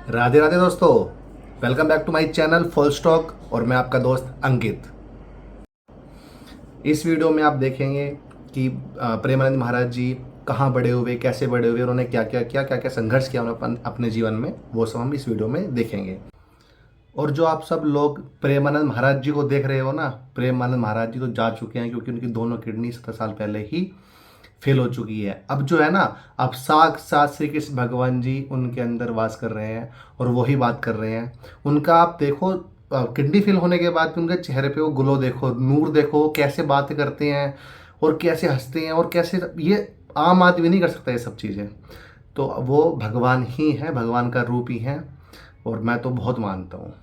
राधे राधे दोस्तों, welcome back to my channel full stock. और मैं आपका दोस्त अंकित। इस वीडियो में आप देखेंगे कि प्रेमानंद महाराज जी कहाँ बड़े हुए, कैसे बड़े हुए, उन्होंने क्या क्या किया, क्या क्या संघर्ष किया उन्होंने अपने जीवन में, वो सब हम इस वीडियो में देखेंगे। और जो आप सब लोग प्रेमानंद महाराज जी को देख रहे हो ना, प्रेमानंद महाराज जी तो जा चुके हैं क्योंकि उनकी दोनों किडनी 70 साल पहले ही फेल हो चुकी है। अब जो है ना, अब साक्षात श्री कृष्ण भगवान जी उनके अंदर वास कर रहे हैं और वही बात कर रहे हैं। उनका आप देखो, किडनी फेल होने के बाद भी उनके चेहरे पे वो ग्लो देखो, नूर देखो, कैसे बात करते हैं और कैसे हंसते हैं और कैसे, ये आम आदमी नहीं कर सकता ये सब चीज़ें। तो वो भगवान ही हैं, भगवान का रूप ही हैं और मैं तो बहुत मानता हूँ।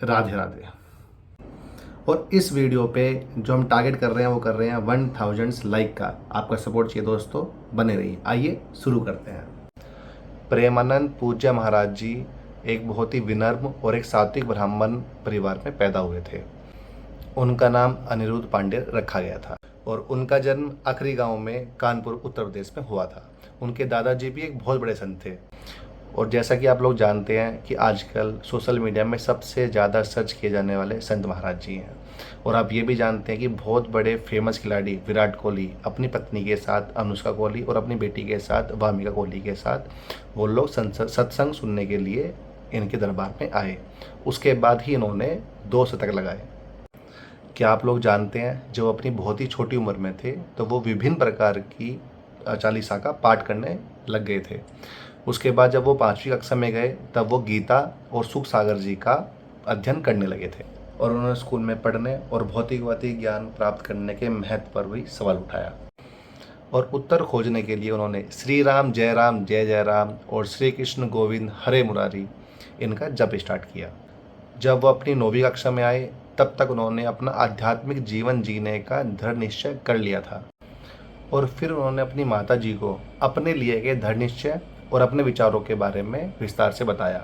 राधे राधे। और इस वीडियो पे जो हम टारगेट कर रहे हैं वो कर रहे हैं 1000 लाइक का। आपका सपोर्ट चाहिए दोस्तों, बने रहिए। आइए शुरू करते हैं। प्रेमानंद पूज्य महाराज जी एक बहुत ही विनम्र और एक सात्विक ब्राह्मण परिवार में पैदा हुए थे। उनका नाम अनिरुद्ध पांडे रखा गया था और उनका जन्म अखरी गांव में कानपुर उत्तर प्रदेश में हुआ था। उनके दादाजी भी एक बहुत बड़े संत थे। और जैसा कि आप लोग जानते हैं कि आजकल सोशल मीडिया में सबसे ज़्यादा सर्च किए जाने वाले संत महाराज जी हैं। और आप ये भी जानते हैं कि बहुत बड़े फेमस खिलाड़ी विराट कोहली अपनी पत्नी के साथ अनुष्का कोहली और अपनी बेटी के साथ वामिका कोहली के साथ वो लोग सत्संग सुनने के लिए इनके दरबार में आए। उसके बाद ही इन्होंने 2 शतक लगाए। क्या आप लोग जानते हैं, जब अपनी बहुत ही छोटी उम्र में थे तो वो विभिन्न प्रकार की चालीसा का पाठ करने लग गए थे। उसके बाद जब वो 5वीं कक्षा में गए तब वो गीता और सुख सागर जी का अध्ययन करने लगे थे और उन्होंने स्कूल में पढ़ने और भौतिकवादी ज्ञान प्राप्त करने के महत्व पर भी सवाल उठाया। और उत्तर खोजने के लिए उन्होंने श्री राम जय जय राम और श्री कृष्ण गोविंद हरे मुरारी इनका जप स्टार्ट किया। जब वो अपनी 9वीं कक्षा में आए तब तक उन्होंने अपना आध्यात्मिक जीवन जीने का दृढ़ निश्चय कर लिया था। और फिर उन्होंने अपनी माता जी को अपने लिए के दृढ़ निश्चय और अपने विचारों के बारे में विस्तार से बताया।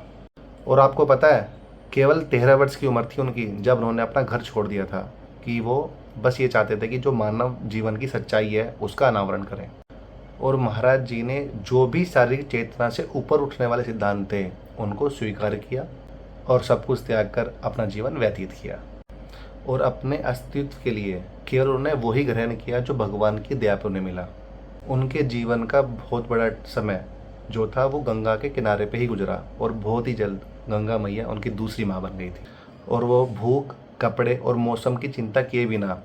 और आपको पता है, केवल 13 वर्ष की उम्र थी उनकी जब उन्होंने अपना घर छोड़ दिया था कि वो बस ये चाहते थे कि जो मानव जीवन की सच्चाई है उसका अनावरण करें। और महाराज जी ने जो भी शारीरिक चेतना से ऊपर उठने वाले सिद्धांत थे उनको स्वीकार किया और सब कुछ त्याग कर अपना जीवन व्यतीत किया। और अपने अस्तित्व के लिए केवल उन्होंने वही ग्रहण किया जो भगवान की दया पर उन्हें मिला। उनके जीवन का बहुत बड़ा समय जो था वो गंगा के किनारे पे ही गुजरा और बहुत ही जल्द गंगा मैया उनकी दूसरी माँ बन गई थी। और वो भूख, कपड़े और मौसम की चिंता किए बिना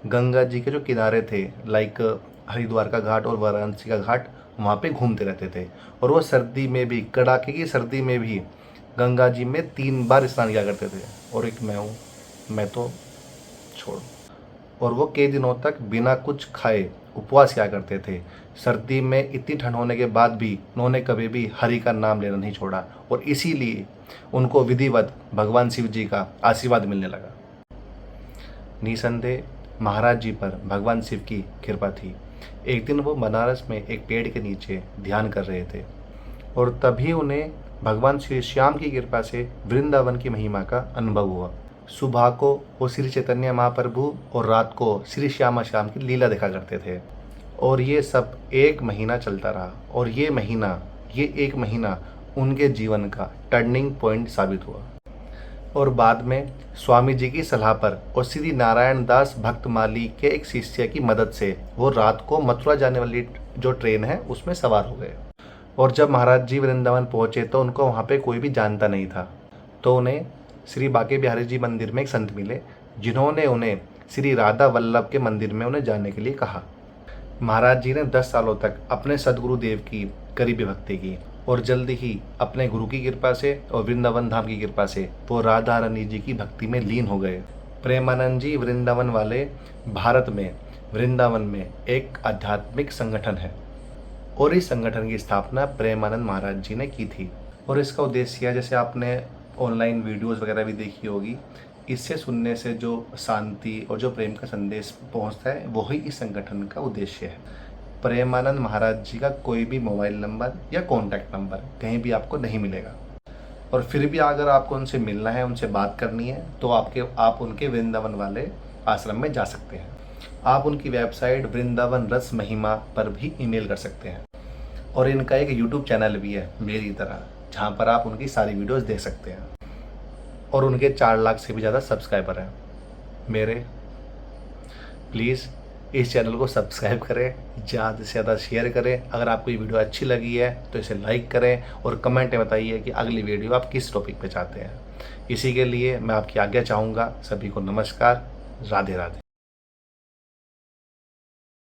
गंगा जी के जो किनारे थे, लाइक हरिद्वार का घाट और वाराणसी का घाट, वहाँ पे घूमते रहते थे। और वो सर्दी में भी, कड़ाके की सर्दी में भी गंगा जी में 3 बार स्नान किया करते थे। और एक मैं हूँ, मैं तो छोड़। और वो कई दिनों तक बिना कुछ खाए उपवास किया करते थे। सर्दी में इतनी ठंड होने के बाद भी उन्होंने कभी भी हरि का नाम लेना नहीं छोड़ा और इसीलिए उनको विधिवत भगवान शिव जी का आशीर्वाद मिलने लगा। निसंदेह महाराज जी पर भगवान शिव की कृपा थी। एक दिन वो बनारस में एक पेड़ के नीचे ध्यान कर रहे थे और तभी उन्हें भगवान श्री श्याम की कृपा से वृंदावन की महिमा का अनुभव हुआ। सुबह को वो श्री चैतन्य महाप्रभु और रात को श्री श्यामा श्याम की लीला देखा करते थे। और ये सब 1 महीना चलता रहा और ये एक महीना उनके जीवन का टर्निंग पॉइंट साबित हुआ। और बाद में स्वामी जी की सलाह पर और श्री नारायण दास भक्तमाली के एक शिष्य की मदद से वो रात को मथुरा जाने वाली जो ट्रेन है उसमें सवार हो गए। और जब महाराज जी वृंदावन पहुंचे तो उनको वहाँ पे कोई भी जानता नहीं था। तो उन्हें श्री बांके बिहारी जी मंदिर में एक संत मिले जिन्होंने उन्हें श्री राधा वल्लभ के मंदिर में उन्हें जाने के लिए कहा। महाराज जी ने 10 सालों तक अपने सदगुरुदेव की करीबी भक्ति की और जल्द ही अपने गुरु की कृपा से और वृंदावन धाम की कृपा से वो राधा रानी जी की भक्ति में लीन हो गए। प्रेमानंद जी वृंदावन वाले भारत में वृंदावन में एक आध्यात्मिक संगठन है और इस संगठन की स्थापना प्रेमानंद महाराज जी ने की थी। और इसका उद्देश्य है, जैसे आपने ऑनलाइन वीडियोस वगैरह भी देखी होगी, इससे सुनने से जो शांति और जो प्रेम का संदेश पहुंचता है वही इस संगठन का उद्देश्य है। प्रेमानंद महाराज जी का कोई भी मोबाइल नंबर या कॉन्टैक्ट नंबर कहीं भी आपको नहीं मिलेगा। और फिर भी अगर आपको उनसे मिलना है, उनसे बात करनी है तो आप उनके वृंदावन वाले आश्रम में जा सकते हैं। आप उनकी वेबसाइट वृंदावन रस महिमा पर भी ईमेल कर सकते हैं। और इनका एक यूट्यूब चैनल भी है मेरी तरह, जहाँ पर आप उनकी सारी वीडियोस देख सकते हैं। और उनके 4 लाख से भी ज़्यादा सब्सक्राइबर हैं मेरे। प्लीज़ इस चैनल को सब्सक्राइब करें, ज़्यादा से ज़्यादा शेयर करें। अगर आपको ये वीडियो अच्छी लगी है तो इसे लाइक करें और कमेंट में बताइए कि अगली वीडियो आप किस टॉपिक पे चाहते हैं। इसी के लिए मैं आपकी आज्ञा चाहूँगा। सभी को नमस्कार, राधे राधे।